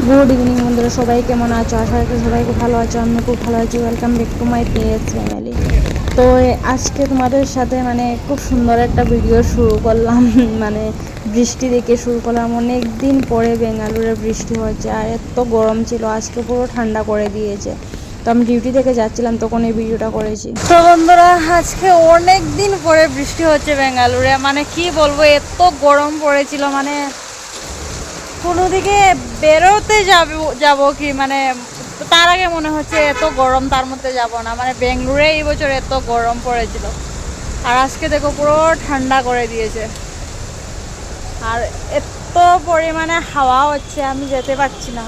Good evening বন্ধুরা, সবাই কেমন আছো? আশা রাখি সবাই খুব ভালো আছো। আমি খুব ভালো আছি। Welcome back to my page family. তো আজকে তোমাদের সাথে খুব সুন্দর একটা ভিডিও শুরু করলাম। মানে বৃষ্টি দেখে শুরু করলাম। অনেক দিন পরে বেঙ্গালুরে বৃষ্টি হচ্ছে, আর এত গরম ছিল, আজকে পুরো ঠান্ডা করে দিয়েছে। তো আমি ডিউটি থেকে যাচ্ছিলাম, তখন এই ভিডিওটা করেছি। তো বন্ধুরা, আজকে অনেক দিন পরে বৃষ্টি হচ্ছে বেঙ্গালুরে। মানে কি বলবো, এত গরম পড়েছিল, কোনো দিকে বেরোতে যাব কি তার আগে মনে হচ্ছে এত গরম, তার মধ্যে যাব না। বেঙ্গলুরে এই বছর এত গরম পড়েছিল, আর আজকে দেখো পুরো ঠান্ডা করে দিয়েছে। আর এত পরিমাণে হাওয়া হচ্ছে, আমি যেতে পারছি না।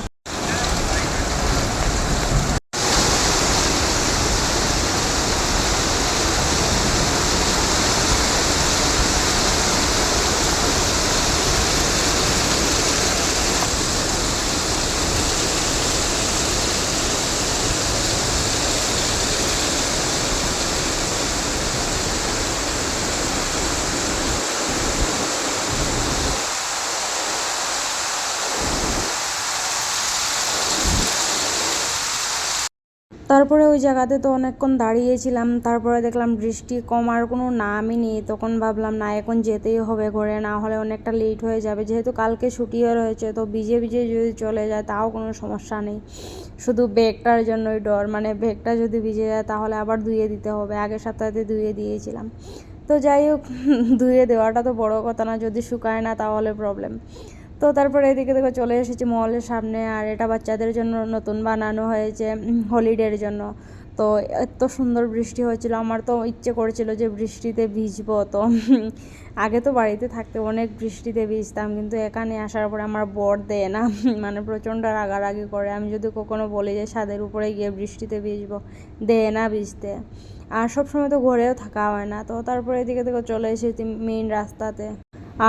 তারপরে ওই জায়গাতে তো অনেকক্ষণ দাঁড়িয়েছিলাম। তারপরে দেখলাম বৃষ্টি কমার কোনো নামই নেই। তখন ভাবলাম না, এখন যেতেই হবে ঘরে, না হলে অনেকটা লেট হয়ে যাবে। যেহেতু কালকে ছুটিও রয়েছে, তো ভিজে ভিজে যদি চলে যায় তাও কোনো সমস্যা নেই। শুধু ব্যাগটার জন্যই ডর, ব্যাগটা যদি ভিজে যায় তাহলে আবার ধুয়ে দিতে হবে। আগের সপ্তাহে ধুয়ে দিয়েছিলাম। তো যাই হোক, ধুয়ে দেওয়াটা তো বড় কথা না, যদি শুকায় না তাহলে প্রবলেম। তো তারপরে এদিকে দেখো চলে এসেছি মলের সামনে, আর এটা বাচ্চাদের জন্য নতুন বানানো হয়েছে হলিডের জন্য। তো এত সুন্দর বৃষ্টি হয়েছিল, আমার তো ইচ্ছে করেছিল যে বৃষ্টিতে ভিজবো। তো আগে তো বাড়িতে থাকতে অনেক বৃষ্টিতে ভিজতাম, কিন্তু এখানে আসার পরে আমার বর দেয় না। প্রচণ্ড রাগারাগি করে। আমি যদি কখনো বলি যে ছাদের উপরে গিয়ে বৃষ্টিতে ভিজবো, দেয় না ভিজতে। আর সবসময় তো ঘরেও থাকা হয় না। তো তারপরে এদিকে দেখো চলে এসেছি মেইন রাস্তাতে।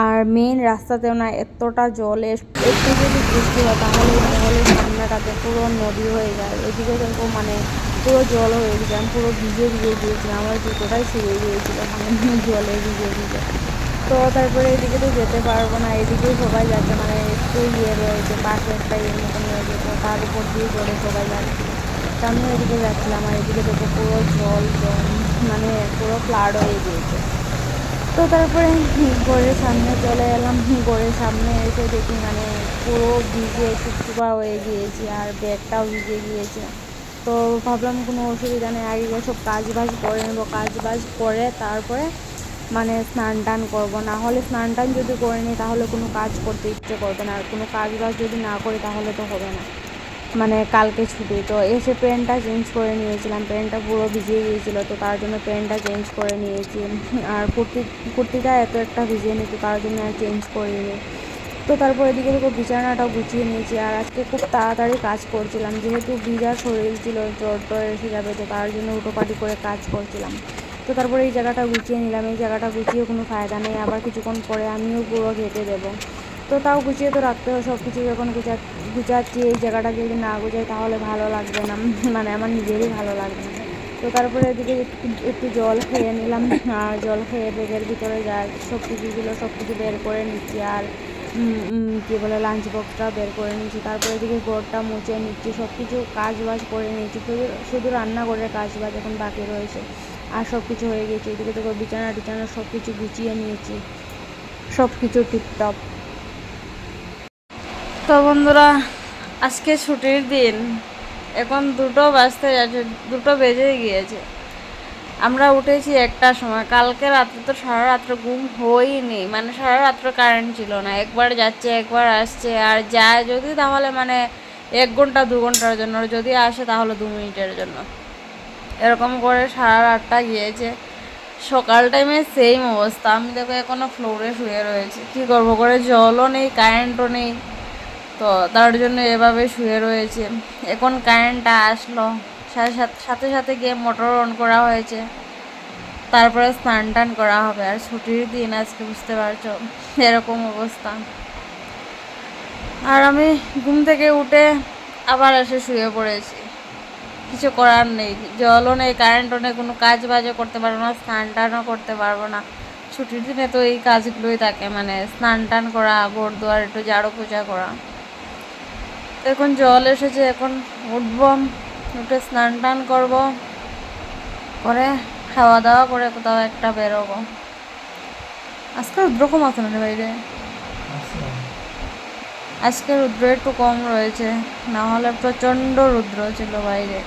আর মেইন রাস্তাতেও না এতটা জল, একটু যদি বৃষ্টি হয় তাহলে মহলের সামনেটাতে পুরো নদী হয়ে যায়। এদিকে দেখো পুরো জল হয়ে গেছে। আমি পুরো ভিজে ভিজে গিয়েছিলাম, আমার জুতোটাই শুয়ে গিয়েছিল জলে ভিজে ভিজে। তো তারপরে এদিকে তো যেতে পারবো না, এদিকেই সবাই যাচ্ছে। একটু রয়েছে পাশে একটা মতন রয়েছে, তো তার উপর দিয়ে চলে সবাই যাচ্ছে। তো আমি এদিকে যাচ্ছিলাম, আর এদিকে দেখো পুরো জল জল, পুরো ফ্লাড হয়ে গিয়েছে। তো তারপরে ঘরের সামনে চলে এলাম। ঘরের সামনে এসে দেখি পুরো ভিজে চুপচুপা হয়ে গিয়েছি, আর ব্যাগটাও ভিজে গিয়েছে। তো ভাবলাম কোনো অসুবিধা নেই, আগে সব কাজ বাজ করে নেবো। কাজ বাজ করে তারপরে স্নান টান করবো। না হলে স্নান টান যদি করে নিই তাহলে কোনো কাজ করতে ইচ্ছে করবে না, আর কোনো কাজ বাজ যদি না করি তাহলে তো হবে না। কালকে ছুটি, তো এসে প্যান্টটা চেঞ্জ করে নিয়েছিলাম। প্যান্টটা পুরো ভিজিয়ে গিয়েছিলো, তো তার জন্য প্যান্টটা চেঞ্জ করে নিয়েছি। আর কুর্তিটা এত একটা ভিজিয়ে নিত, তার জন্য আর চেঞ্জ করিনি। তো তারপর এদিকে দেখো বিছানাটাও গুছিয়ে নিয়েছি। আর আজকে খুব তাড়াতাড়ি কাজ করছিলাম, যেহেতু ভিজা শরীর ছিল, জ্বর টর এসে যাবে, তো তার জন্য উটোপাটি করে কাজ করছিলাম। তো তারপরে এই জায়গাটা গুছিয়ে নিলাম। এই জায়গাটা গুছিয়ে কোনো ফায়দা নেই, আবার কিছুক্ষণ পরে আমিও পুরো ঘেঁটে দেবো। তো তাও গুছিয়ে তো রাখতে হবে সব কিছু। যখন গুছাচ্ছি, এই জায়গাটা যদি না গুছাই তাহলে ভালো লাগবে না, আমার নিজেরই ভালো লাগবে না। তো তারপরে এদিকে একটু জল খেয়ে নিলাম। আর জল খেয়ে ব্যাগের ভিতরে যা সব কিছু ছিল সব কিছু বের করে নিচ্ছি। আর কী বলে লাঞ্চ বক্সটাও বের করে নিচ্ছি। তারপরে এদিকে ঘরটা মুছে নিচ্ছি, সব কিছু কাজ বাজ করে নিচ্ছি। শুধু রান্নাঘরের কাজ বাজ এখন বাকি রয়েছে, আর সব কিছু হয়ে গেছে। এদিকে দেখো বিছানা টিছানা সব কিছু গুছিয়ে নিয়েছি, সব কিছু টিপটপ। তো বন্ধুরা, আজকে ছুটির দিন, এখন 2টো বাজতে যাচ্ছে, 2টো বেজেই গিয়েছে। আমরা উঠেছি 1টার সময়। কালকে রাত্রে তো সারা রাত্র ঘুম হয়নি, সারা রাত্র কারেন্ট ছিল না। একবার যাচ্ছে একবার আসছে, আর যায় যদি তাহলে 1 ঘন্টা 2 ঘন্টার জন্য, যদি আসে তাহলে 2 মিনিটের জন্য। এরকম করে সারা রাতটা গিয়েছে। সকাল টাইমে সেম অবস্থা। আমি দেখো এখনো ফ্লোরে শুয়ে রয়েছি, কী করবো করে, জলও নেই কারেন্টও নেই। তো তার জন্য এভাবে শুয়ে রয়েছে। এখন কারেন্টটা আসলো, সাথে সাথে গিয়ে মোটর অন করা হয়েছে। তারপরে স্নান টান করা হবে। আর ছুটির দিন আজকে, বুঝতে পারছো, এরকম অবস্থা। আর আমি ঘুম থেকে উঠে আবার এসে শুয়ে পড়েছি। কিছু করার নেই, জলও নেই কারেন্টও নেই, কোনো কাজ বাজও করতে পারবো না, স্নান টানও করতে পারবো না। ছুটির দিনে তো এই কাজগুলোই থাকে, স্নান টান করা, ঘর দুয়ার একটু ঝাড়ু পোছা করা। এখন জল এসেছে, এখন উঠবো, উঠে স্নান টান করবো, করে খাওয়া দাওয়া করে কোথাও একটা বেরোবো। আজকে রুদ্র কম আছে না রে বাইরে, আজকে রুদ্র একটু কম রয়েছে, না হলে প্রচণ্ড রুদ্র ছিল বাইরে,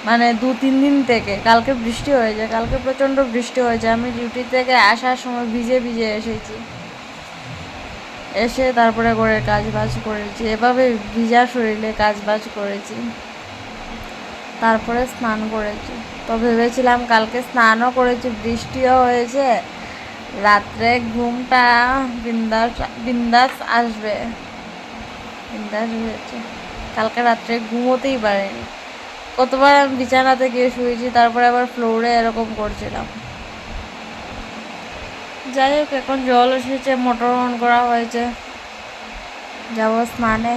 মানে 2-3 দিন থেকে। কালকে বৃষ্টি হয়েছে, কালকে প্রচণ্ড বৃষ্টি হয়েছে, আমি ডিউটি থেকে আসার সময় ভিজে ভিজে এসেছি, এসে তারপরে করে কাজ বাজ করেছি, এভাবে ভিজা শরীরে কাজ বাজ করেছি, তারপরে স্নান করেছি। তো ভেবেছিলাম কালকে স্নানও করেছি, বৃষ্টিও হয়েছে, রাত্রে ঘুমটা বিন্দাস বিন্দাস আসবে, বিন্দাস হয়েছে। কালকে রাত্রে ঘুমোতেই পারিনি, কতবার আমি বিছানাতে গিয়ে শুয়েছি, তারপরে আবার ফ্লোরে এরকম করছিলাম। যাই হোক, এখন জল এসেছে, মোটর অন করা হয়েছে, যাবো স্নানে,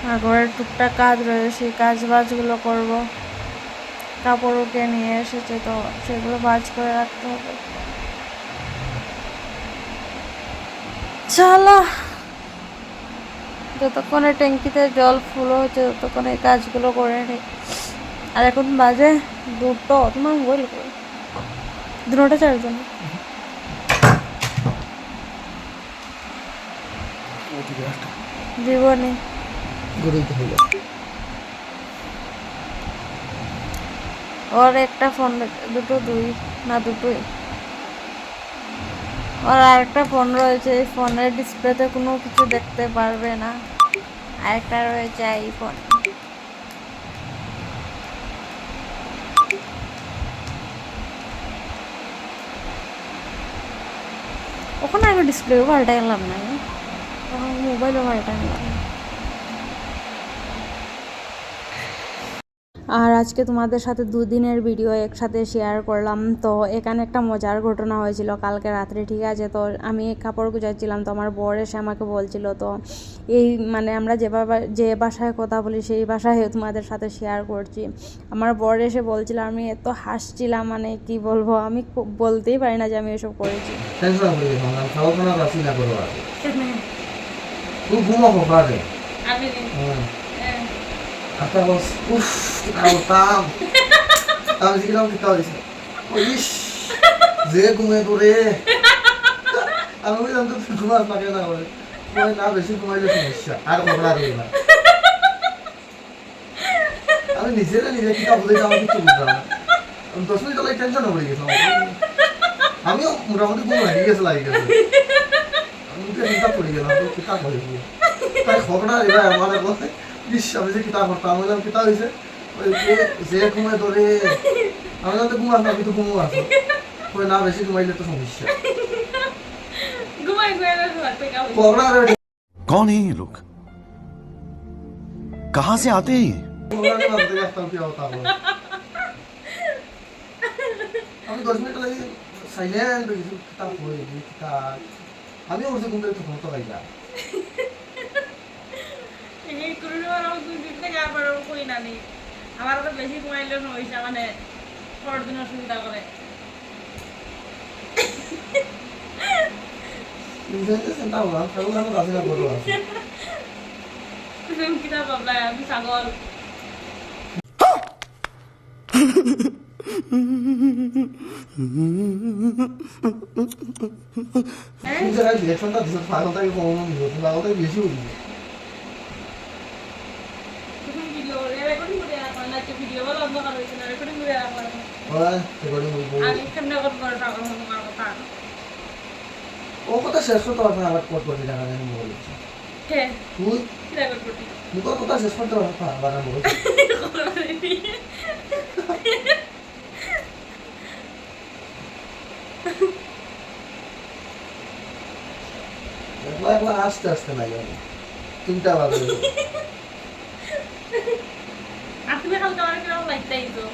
আর ঘরের টুকটাক কাজ রয়েছে, সেই কাজ বাজগুলো করবো। কাপড় উঠে নিয়ে এসেছে, তো সেগুলো ভাঁজ করে রাখতে হবে। চলো, যতক্ষণে ট্যাঙ্কিতে জল ফুল হচ্ছে ততক্ষণে এই কাজগুলো করে নিই। আর এখন বাজে 2টো, তোমার মোবাইল করে 2টা 4 জন জীবনে ওর একটা ফোন, 2 না 2টোই, ওর আরেকটা ফোন রয়েছে, এই ফোনের ডিসপ্লেতে কোনো কিছু দেখতে পারবে না, আরেকটা রয়েছে আইফোন। ওখানে আমি ডিসপ্লেও পাল্টাইলাম না, ওখানে মোবাইলও পাল্টাইলাম। আর আজকে তোমাদের সাথে 2 দিনের ভিডিও একসাথে শেয়ার করলাম। তো এখানে একটা মজার ঘটনা হয়েছিল কালকে রাত্রে, ঠিক আছে। তো আমি কাপড় গুজাচ্ছিলাম, তো আমার বর এসে আমাকে বলছিল, তো এই মানে আমরা যে ভাষায় কথা বলি সেই ভাষায় তোমাদের সাথে শেয়ার করছি। আমার বর এসে বলছিল, আমি এত হাসছিলাম, মানে কি বলবো, আমি বলতেই পারি না যে আমি এসব করেছি। Hasta los tam. Tam sih kita kita bisa. Oh ish, zee gume dure. Aku bilang tuh guma pakai nama. Kau na besi guma itu semua. Ada apa lagi lah? Aku নিজে kita boleh jalan gitu bukan? Untuk semua itu lagi tension apa lagi sama? Kami mudah-mudahan guma lagi gitu lagi gitu. Mungkin kita boleh jalan tuh kita boleh. Tapi khokna ini हमारा बहुत ইস আমি যে কিতা করতাম, আমি বললাম কিতা হয়েছে, ওই যে ঘুমায় ধরে আমি বললাম তো ঘুমাস না, আমি তো ঘুমো আছো, ওই না বেশি ঘুমাইলে তো সমস্যা। कौन है ये लोग, कहाँ से आते हैं? আমি 10 মিনিট লাগে সাইলেন্ট হয়ে গেছি, কিতাব পড়ে আমি ওর ঘুম থেকে ঘুমতো গাইলা আমার তো বেশি ঘুমাইলে সমস্যা, মানে পরদিন অসুবিধা করে। কিতা ভাবলাই আমি ছাগল। বেশি ও কথা শেষ করতে পারবে না, আবার কোট করতে জানা জানি বলেছি তুই তুই কথা শেষ করতে পারবে না, আবার বলছি একলা একলা আস্তে আস্তে না যাবে 3টা বাজে আপনি কালকে আমার কিরকম লাগতেই তো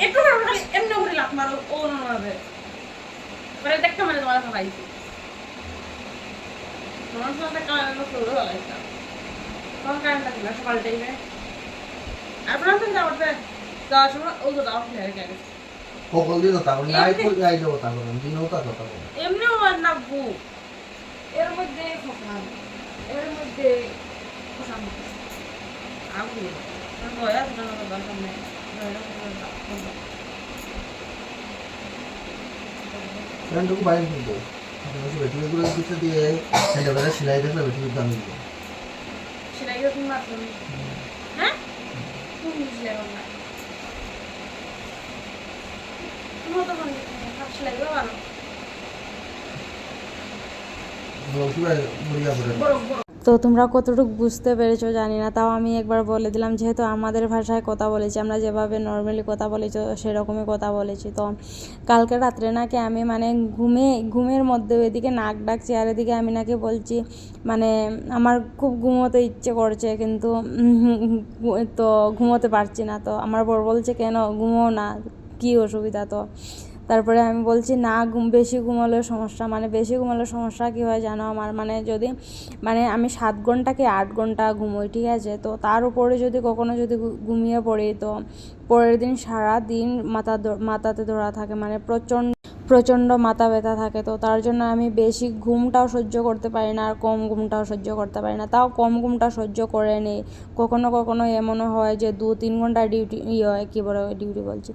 একটু খালি এমনি করে লাখ মারো, ও না মারবে পরে দেখতে, মানে তোমার খাইছি তোমার সাথে কারণে ফ্লোরে লাগাইছিলাম, তখন কারেন্টটা ছিল সকাল টাইমে, আর আপনার যাওয়ার যাওয়ার সময় ও তো দাওয়া ফেলে গেছে সকল দিন কথা বলি আই কই আইলে কথা বলেন দিনও তা কথা বলেন এমনিও আর নাববো এর মধ্যে ফোকান এর মধ্যে ফোকান আগু দয়া না না বাবা সামনে দয়া করে প্যান্টটুকু বাইরে কিনবো আপনি বেটিগুলো কিছু দিয়ে হ্যান্ডেলটা সেলাই দেখলে বেটির দাম দিবে সেলাই করে তুমি মাত্র হ্যাঁ তুমি সেলাই করো না তুমি তো মনে সেলাই করো ভালো তো তোমরা কতটুকু বুঝতে পেরেছো জানি না, তাও আমি একবার বলে দিলাম, যেহেতু আমাদের ভাষায় কথা বলেছি, আমরা যেভাবে নর্মালি কথা বলেছি সেরকমই কথা বলেছি। তো কালকে রাত্রে নাকি আমি মানে ঘুমের মধ্যে এদিকে নাক ডাকছি আর এদিকে আমি নাকি বলছি মানে আমার খুব ঘুমোতে ইচ্ছে করছে কিন্তু তো ঘুমোতে পারছি না। তো আমার বর বলছে কেন ঘুমো না, কী অসুবিধা? তো তারপরে আমি বলছি না বেশি ঘুমালেও সমস্যা, মানে বেশি ঘুমালে সমস্যা কী হয় জানো আমার, মানে যদি মানে আমি 7 ঘন্টা কি 8 ঘন্টা ঘুমোই, ঠিক আছে, তো তার উপরে যদি কখনো যদি ঘুমিয়ে পড়ি তো পরের দিন সারা দিন মাথাতে ধরা থাকে, মানে প্রচণ্ড মাথা ব্যথা থাকে। তো তার জন্য আমি বেশি ঘুমটাও সহ্য করতে পারি না আর কম ঘুমটাও সহ্য করতে পারি না, তাও কম ঘুমটা সহ্য করে নিই। কখনো এমনও হয় যে 2-3 ঘন্টা ডিউটি হয়, কী বলে ডিউটি বলছি,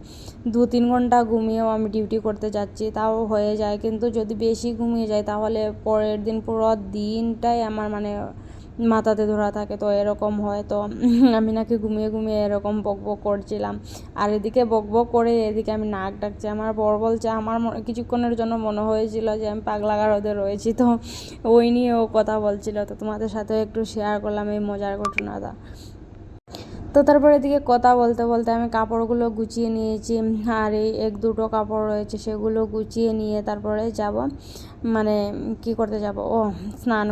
2-3 ঘন্টা ঘুমিয়েও আমি ডিউটি করতে যাচ্ছি, তাও হয়ে যায়। কিন্তু যদি বেশি ঘুমিয়ে যায় তাহলে পরের দিন পুরো দিনটাই আমার মানে মাথাতে ধরা থাকে। তো এরকম হয়। তো আমি নাকি ঘুমিয়ে এরকম বকবক করছিলাম আর এদিকে বকবক করে এদিকে আমি নাক ডাকছি। আমার বর বলছে আমার কিছুক্ষণের জন্য মনে হয়েছিল যে আমি পাগলা গারদে রয়েছি, তো ওই নিয়ে ও কথা বলছিল। তো তোমাদের সাথেও একটু শেয়ার করলাম এই মজার ঘটনাটা। তো তারপরে এদিকে কথা বলতে বলতে আমি কাপড়গুলো গুছিয়ে নিয়েছি আর এই 1-2টো কাপড় রয়েছে সেগুলো গুছিয়ে নিয়ে তারপরে যাব মানে কি করতে যাব, স্নান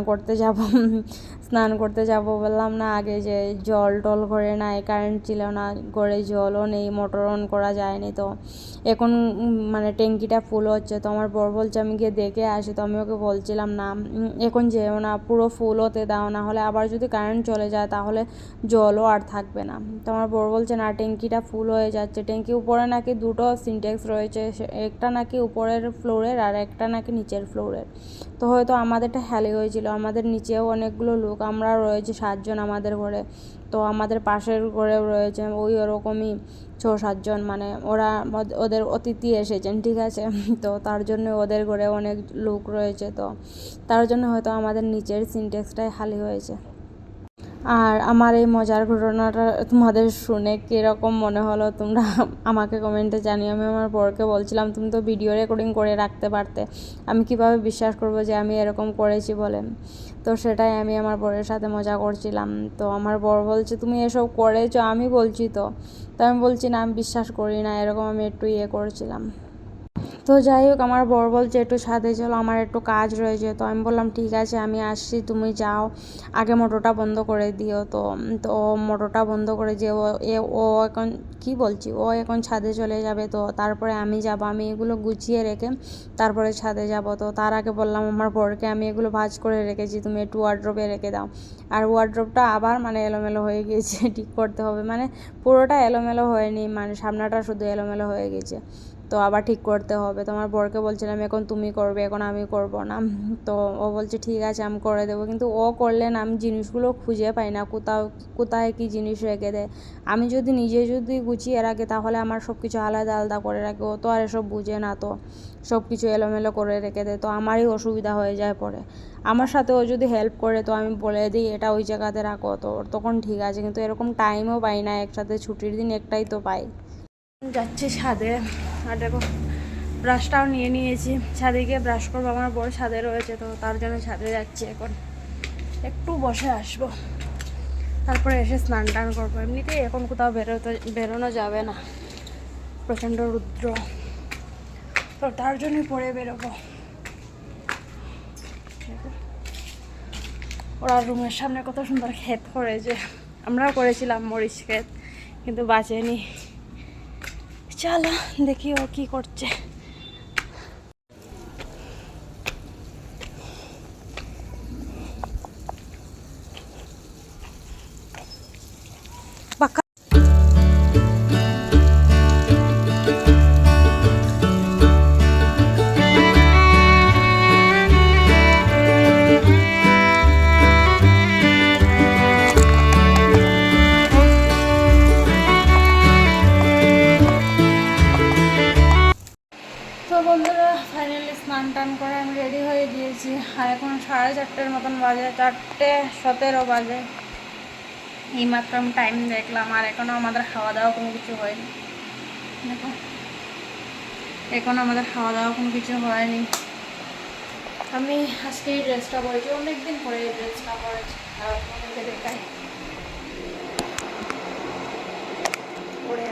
করতে যাব বললাম না আগে, যে জল টল ঘরে নাই, কারেন্ট ছিল না, ঘরে জলও নেই, মোটর অন করা যায়নি। তো এখন মানে ট্যাঙ্কিটা ফুল হচ্ছে। তো আমার বর বলছে আমি গিয়ে দেখে আসি। তো আমি ওকে বলছিলাম না এখন যেও না, পুরো ফুল হতে দাও, না হলে আবার যদি কারেন্ট চলে যায় তাহলে জলও আর থাকবে না। তো আমার বর বলছে না ট্যাঙ্কিটা ফুল হয়ে যাচ্ছে, ট্যাঙ্কি উপরে নাকি 2টো সিনটেক্স রয়েছে, একটা নাকি উপরের ফ্লোরের আর একটা নাকি নিচের ফ্লোরের। তো হয়তো আমাদেরটা খালি হয়েছিল, আমাদের নিচেও অনেকগুলো লোক, আমরা রয়েছে 7 জন আমাদের ঘরে, তো আমাদের পাশের ঘরেও রয়েছে ওই ওরকমই 6-7 জন, মানে ওদের অতিথি এসেছেন, ঠিক আছে, তো তার জন্য ওদের ঘরে অনেক লোক রয়েছে, তো তার জন্য হয়তো আমাদের নিচের সিনটেক্সটাই খালি হয়েছে। আর আমার এই মজার ঘটনাটা তোমাদের শুনে কীরকম মনে হলো তোমরা আমাকে কমেন্টে জানিও। আমি আমার বরকে বলছিলাম তুমি তো ভিডিও রেকর্ডিং করে রাখতে পারতে, আমি কিভাবে বিশ্বাস করবো যে আমি এরকম করেছি বলে। তো সেটাই আমি আমার বরের সাথে মজা করছিলাম। তো আমার বর বলছে তুমি এসব করেছো, আমি বলছি তো আমি বলছি না আমি বিশ্বাস করি না, এরকম আমি একটু করছিলাম। তো যাই হোক আমার বর বলছে একটু ছাদে চলো, আমার একটু কাজ রয়েছে। তো আমি বললাম ঠিক আছে আমি আসছি, তুমি যাও, আগে মোটরটা বন্ধ করে দিও। তো ও মোটরটা বন্ধ করে যে ও এখন কি বলছি, ও এখন ছাদে চলে যাবে। তো তারপরে আমি যাব, আমি এগুলো গুছিয়ে রেখে তারপরে ছাদে যাব। তো তার আগে বললাম আমার বরকে আমি এগুলো ভাঁজ করে রেখেছি, তুমি একটু ওয়ার্ড্রোবে রেখে দাও। আর ওয়ার্ড্রোবটা আবার মানে এলোমেলো হয়ে গিয়েছে, ঠিক করতে হবে, মানে পুরোটা এলোমেলো হয়নি, মানে সামনাটা শুধু এলোমেলো হয়ে গেছে, তো আবার ঠিক করতে হবে। তো আমার বরকে বলছিলাম এখন তুমি করবে, এখন আমি করব না। তো ও বলছে ঠিক আছে আমি করে দেবো, কিন্তু ও করলে না আমি জিনিসগুলো খুঁজে পাই না, কোথায় কী জিনিস রেখে দেয়। আমি যদি নিজে গুছিয়ে রাখি তাহলে আমার সব কিছু আলাদা করে রাখি, ও তো আর এসব বুঝে না, তো সব কিছু এলোমেলো করে রেখে দেয়, তো আমারই অসুবিধা হয়ে যায় পরে। আমার সাথে ও যদি হেল্প করে তো আমি বলে দিই এটা ওই জায়গাতে রাখো, তো তখন ঠিক আছে, কিন্তু এরকম টাইমও পাই না, একসাথে ছুটির দিন একটাই তো পাই। যাচ্ছি ছাদে আর দেখো ব্রাশটাও নিয়ে নিয়েছি, ছাদে গিয়ে ব্রাশ করবো, আমার বড় ছাদে রয়েছে, তো তার জন্য ছাদে যাচ্ছি। এখন একটু বসে আসবো, তারপরে এসে স্নান টান করবো। এমনিতেই এখন কোথাও বেরোনো যাবে না, প্রচণ্ড রুদ্র, তো তার জন্যই পরে বেরোবো। ওরা রুমের সামনে কত সুন্দর ক্ষেত করেছে, আমরাও করেছিলাম মরিচ ক্ষেত, কিন্তু বাঁচেনি। চলো দেখি ও কি করছে। হয়ে গিয়েছি আর এখন 4:30 মতন বাজে, 4:17 বাজে। এইমাত্র আমি টাইম দেখলাম আর এখনও আমাদের খাওয়া দাওয়া কোনো কিছু হয়নি। দেখো এখনও আমাদের খাওয়া দাওয়া কোনো কিছু হয়নি। আমি আজকে এই ড্রেসটা পরেছি, অনেকদিন পরে এই ড্রেসটা পরেছি। আর আপনাদেরকে দেখাই পরে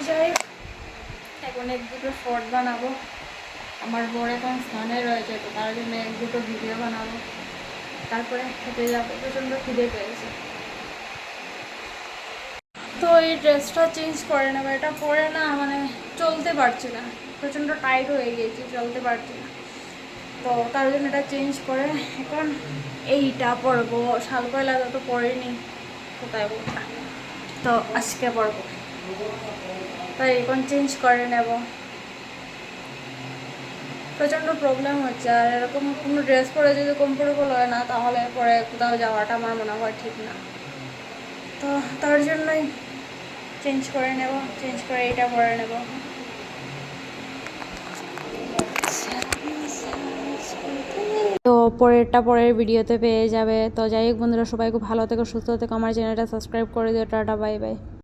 যাই হোক, এখন 1-2 শর্ট বানাবো। আমার বর এখন স্নানে রয়েছে, তো তার জন্য 1-2 ভিডিও বানাবো, তারপরে খেতে যাবো। প্রচণ্ড খিদে পেয়েছে, তো এই ড্রেসটা চেঞ্জ করে নেবো। এটা পরে না মানে চলতে পারছি না, প্রচণ্ড টাইট হয়ে গিয়েছি, চলতে পারছি না। তো তার জন্য এটা চেঞ্জ করে এখন এইটা পরবো। শাল পয়লা তো পরিনি, কোথায় বলটা, তো আজকে পরবো, তাই এখন চেঞ্জ করে নেব। প্রচণ্ড প্রবলেম হচ্ছে, আর এরকম কোনো ড্রেস পরে যদি কমফোর্টেবল হয় না, তাহলে পরে কোথাও যাওয়াটা আমার মনে হয় ঠিক না। তো তার জন্যই চেঞ্জ করে নেব, চেঞ্জ করে এইটা পরে নেব। তো পরের ভিডিওতে পেয়ে যাবে। তো যাই হোক বন্ধুরা, সবাই খুব ভালো থেকো, সুস্থ থেকো, আমার চ্যানেলটা সাবস্ক্রাইব করে দিও। Tata, bye bye.